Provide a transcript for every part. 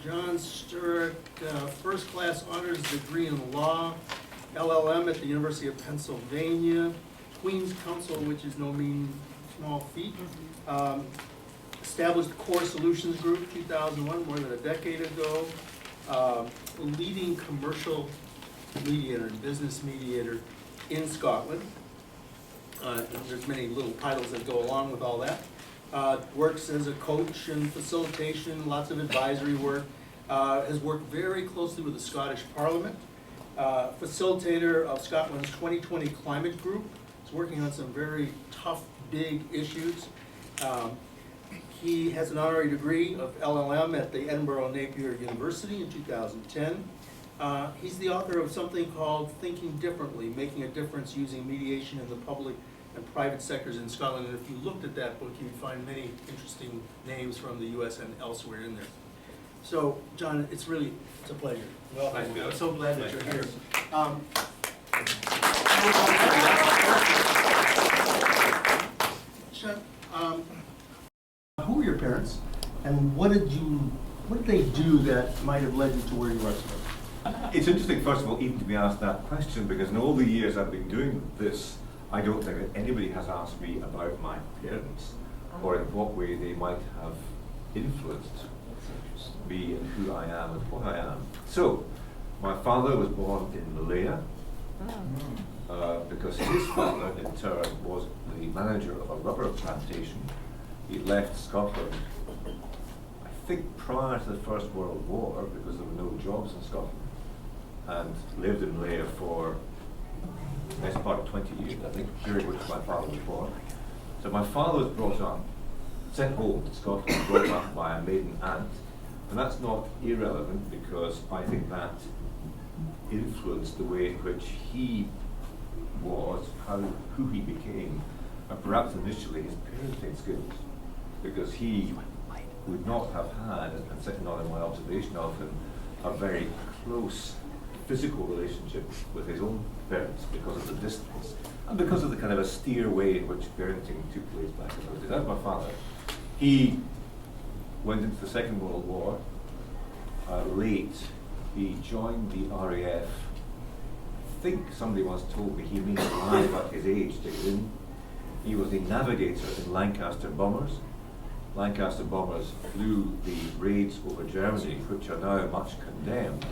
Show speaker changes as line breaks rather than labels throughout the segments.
John Sturrock, first class honors degree in law, LLM at the University of Pennsylvania, Queen's Counsel, which is no mean small feat. Established Core Solutions Group 2001, more than a decade ago. Leading commercial mediator and business mediator in Scotland. And there's many little titles that go along with all that. Works as a coach and facilitation, lots of advisory work. Has worked very closely with the Scottish Parliament. Facilitator of Scotland's 2020 climate group. Is working on some very tough, big issues. He has an honorary degree of LLM at the Edinburgh Napier University in 2010. He's the author of something called Thinking Differently, Making a Difference Using Mediation in the Public and Private Sectors in Scotland. And if you looked at that book, you'd find many interesting names from the US and elsewhere in there. So, John, it's a pleasure. Well, I'm so glad that you're here. Who were your parents, and what did they do that might have led you to where you are today?
It's interesting, first of all, even to be asked that question, because in all the years I've been doing this, I don't think that anybody has asked me about my parents or in what way they might have influenced me and who I am and what I am. So, my father was born in Malaya because his father, in turn, was the manager of a rubber plantation. He left Scotland, I think, prior to the First World War because there were no jobs in Scotland, and lived in Malaya for the best part of 20 years, I think, during which my father was born. So my father was brought up, sent home to Scotland, brought up by a maiden aunt, and that's not irrelevant because I think that influenced the way in which he was, who he became, and perhaps initially his parenting skills, because he would not have had, and certainly not in my observation of him, a very close physical relationship with his own parents because of the distance and because of the kind of austere way in which parenting took place back in those days. That's my father. He went into the Second World War late. He joined the RAF. I think somebody once told me he may not lie about his age to get in. He was a navigator in Lancaster bombers. Lancaster bombers flew the raids over Germany, which are now much condemned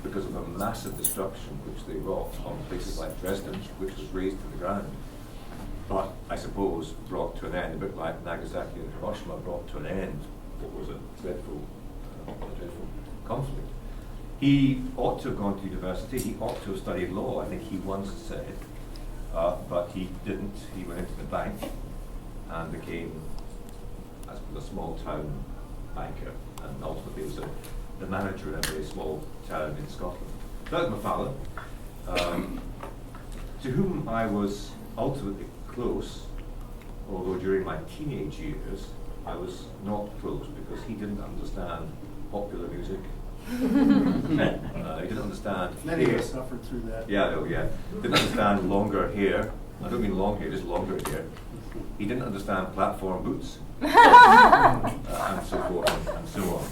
because of the massive destruction which they wrought on places like Dresden, which was razed to the ground. But I suppose brought to an end, a bit like Nagasaki and Hiroshima brought to an end what was a dreadful conflict. He ought to have gone to university, he ought to have studied law, I think he once said, but he didn't. He went into the bank and became a small town banker, and ultimately was the manager in a very small town in Scotland. That was my father, to whom I was ultimately close, although during my teenage years I was not close because he didn't understand popular music. He didn't understand.
Many of us suffered through that.
Yeah, no, yeah. Didn't understand longer hair. I don't mean long hair, just longer hair. He didn't understand platform boots, and so forth and so on.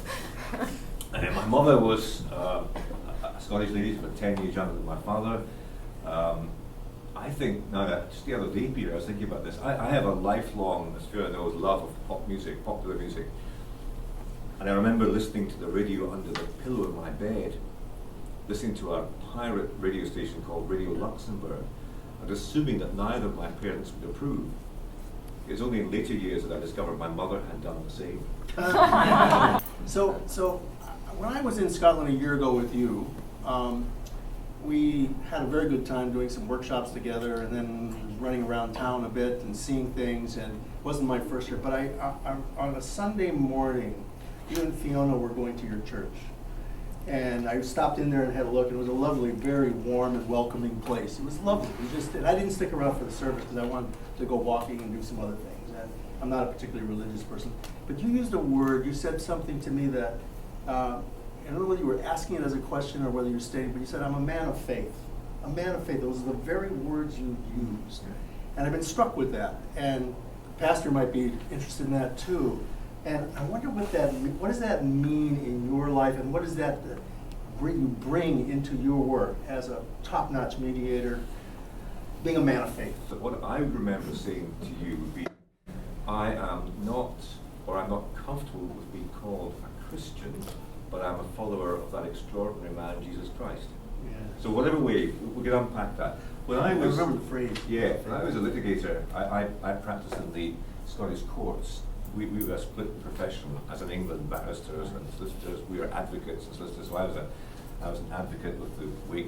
And my mother was a Scottish lady, about 10 years younger than my father. I think, now that just the other day, Peter, I was thinking about this. I have a lifelong, as Fiona knows, love of pop music, popular music. And I remember listening to the radio under the pillow in my bed, listening to a pirate radio station called Radio Luxembourg, and assuming that neither of my parents would approve. It was only in later years that I discovered my mother had done the same.
So when I was in Scotland a year ago with you, we had a very good time doing some workshops together, and then running around town a bit and seeing things. And it wasn't my first year, but I on a Sunday morning, you and Fiona were going to your church, and I stopped in there and had a look. And it was a lovely, very warm and welcoming place. It was lovely. And I didn't stick around for the service because I wanted to go walking and do some other things. And I'm not a particularly religious person, but you used a word. You said something to me that. I don't know whether you were asking it as a question or whether you were stating, but you said, I'm a man of faith. A man of faith. Those are the very words you used. And I've been struck with that. And the pastor might be interested in that too. And I wonder what does that mean in your life, and what does that bring into your work as a top-notch mediator, being a man of faith?
So what I would remember saying to you would be, I am not, or I'm not comfortable with being called a Christian, but I'm a follower of that extraordinary man, Jesus Christ.
Yeah.
So whatever way, we can unpack that. When I was,
remember the phrase.
Yeah, when I was a litigator, I practiced in the Scottish courts. We were a split profession, as in England, barristers and solicitors. We were advocates and solicitors. So I was an advocate with the Wake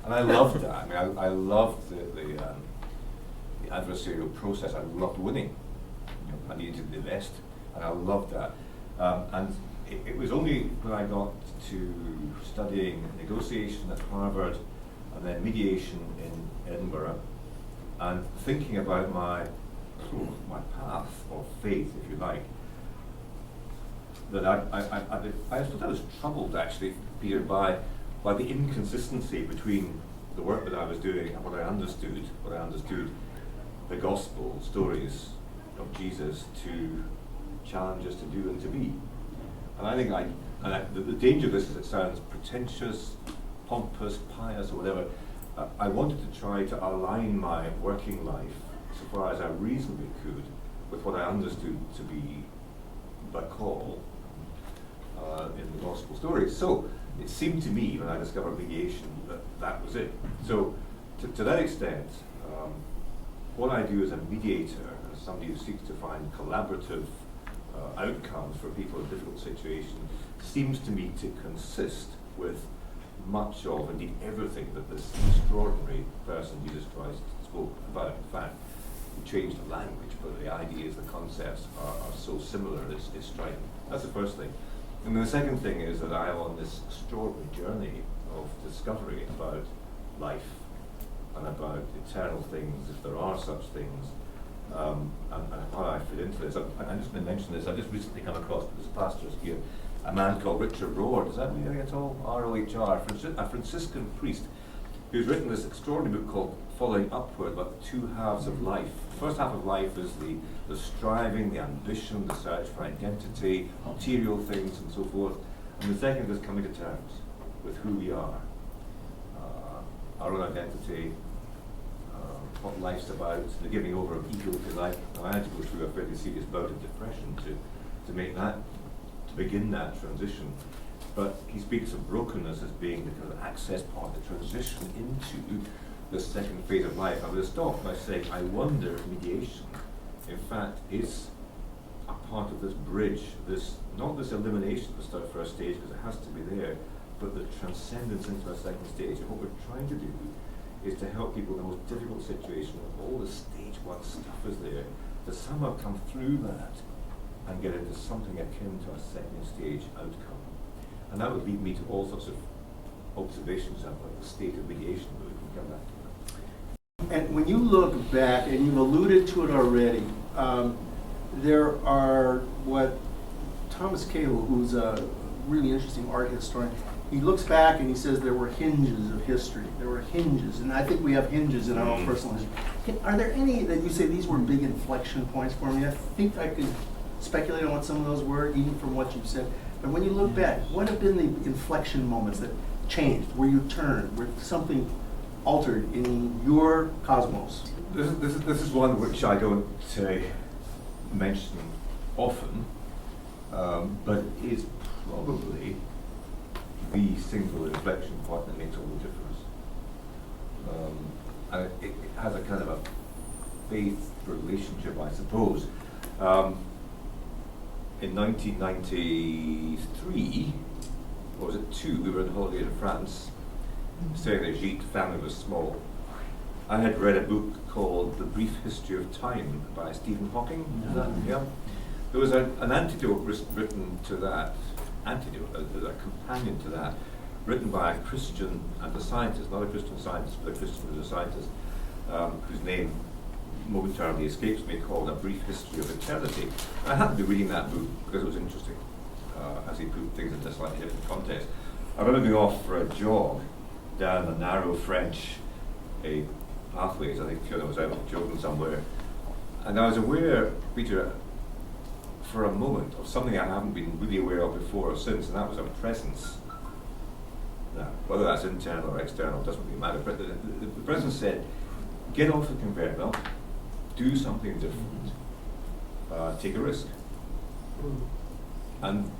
and I loved that. I mean, I loved the adversarial process. I loved winning. You know, I needed to divest, and I loved that. And it was only when I got to studying negotiation at Harvard and then mediation in Edinburgh and thinking about my path of faith, if you like, that I suppose I was troubled actually, Peter, by the inconsistency between the work that I was doing and what I understood the gospel stories of Jesus to challenge us to do and to be. And I think the danger of this is it sounds pretentious, pompous, pious, or whatever. I wanted to try to align my working life, so far as I reasonably could, with what I understood to be the call in the gospel stories. So it seemed to me, when I discovered mediation, that was it. So to that extent, what I do as a mediator, as somebody who seeks to find collaborative outcomes for people in difficult situations, seems to me to consist with much of, indeed everything, that this extraordinary person, Jesus Christ, spoke about. In fact, he changed the language, but the ideas, the concepts are so similar, it's striking. That's the first thing. And then the second thing is that I am on this extraordinary journey of discovery about life and about eternal things, if there are such things, and how I fit into this. I'm just going to mention this. I just recently come across this pastor's here, a man called Richard Rohr. Does that mean anything at all? R-O-H-R, a Franciscan priest who's written this extraordinary book called Following Upward, about the two halves of life. The first half of life is the striving, the ambition, the search for identity, material things and so forth. And the second is coming to terms with who we are, our own identity, what life's about, the giving over of ego, if you like. And I had to go through a fairly serious bout of depression to make that, to begin that transition. But he speaks of brokenness as being the kind of access point, the transition into the second phase of life. I would have stopped by saying, I wonder if mediation, in fact, is a part of this bridge, not this elimination of the first stage, because it has to be there, but the transcendence into a second stage. And what we're trying to do is to help people in the most difficult situation, when all the stage one stuff is there, to somehow come through that and get into something akin to a second stage outcome. And that would lead me to all sorts of observations about the state of mediation, but we can come back to that.
And when you look back, and you've alluded to it already, there are what Thomas Cahill, who's a really interesting art historian, he looks back and he says there were hinges of history. There were hinges, and I think we have hinges in our own personal history. Are there any that you say these were big inflection points for me? I think I could speculate on what some of those were, even from what you've said. But when you look back, what have been the inflection moments that changed, where you turned, where something altered in your cosmos?
This is one which I don't mention often, but is probably the single inflection point that makes all the difference. And it has a kind of a faith relationship, I suppose. In 1993, or was it 2, we were on holiday in France, staying at Gite, family was small. I had read a book called The Brief History of Time by Stephen Hawking. Yeah. There was an antidote written to that, a companion to that, written by a Christian and a scientist, not a Christian scientist, but a Christian who's a scientist, whose name momentarily escapes me, called A Brief History of Eternity. I happened to be reading that book because it was interesting, as he put things into a slightly different context. I remember going off for a jog down the narrow French pathways. I think I was out jogging somewhere, and I was aware, Peter, for a moment of something I haven't been really aware of before or since, and that was a presence. Now, whether that's internal or external doesn't really matter, but the presence said, get off the conveyor belt, do something different, take a risk. And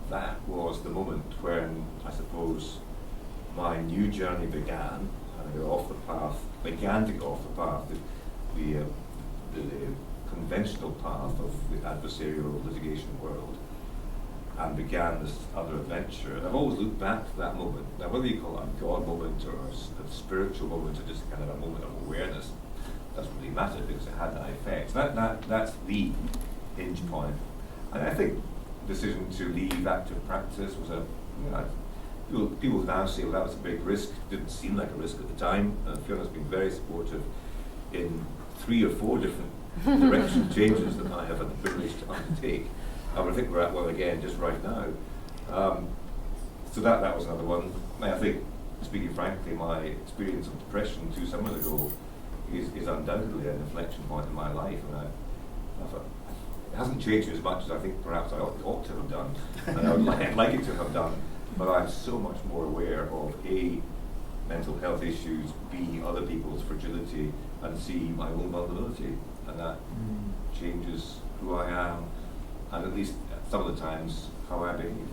that was the moment when, I suppose, my new journey began, and I began to go off the path, the conventional path of the adversarial litigation world, and began this other adventure. And I've always looked back to that moment. Now, whether you call it a God moment or a spiritual moment or just kind of a moment of awareness, doesn't really matter because it had that effect. So that's the hinge point. And I think the decision to leave active practice was people now say, well, that was a big risk. Didn't seem like a risk at the time. And Fiona's been very supportive in 3 or 4 different direction changes that I have had the privilege to undertake. I think we're at one again just right now. So that was another one. I think, speaking frankly, my experience of depression 2 summers ago is undoubtedly an inflection point in my life. And it hasn't changed as much as I think perhaps I ought to have done, and I would like it to have done. But I'm so much more aware of A, mental health issues, B, other people's fragility, and C, my own vulnerability. And that changes who I am, and at least some of the times how I behave.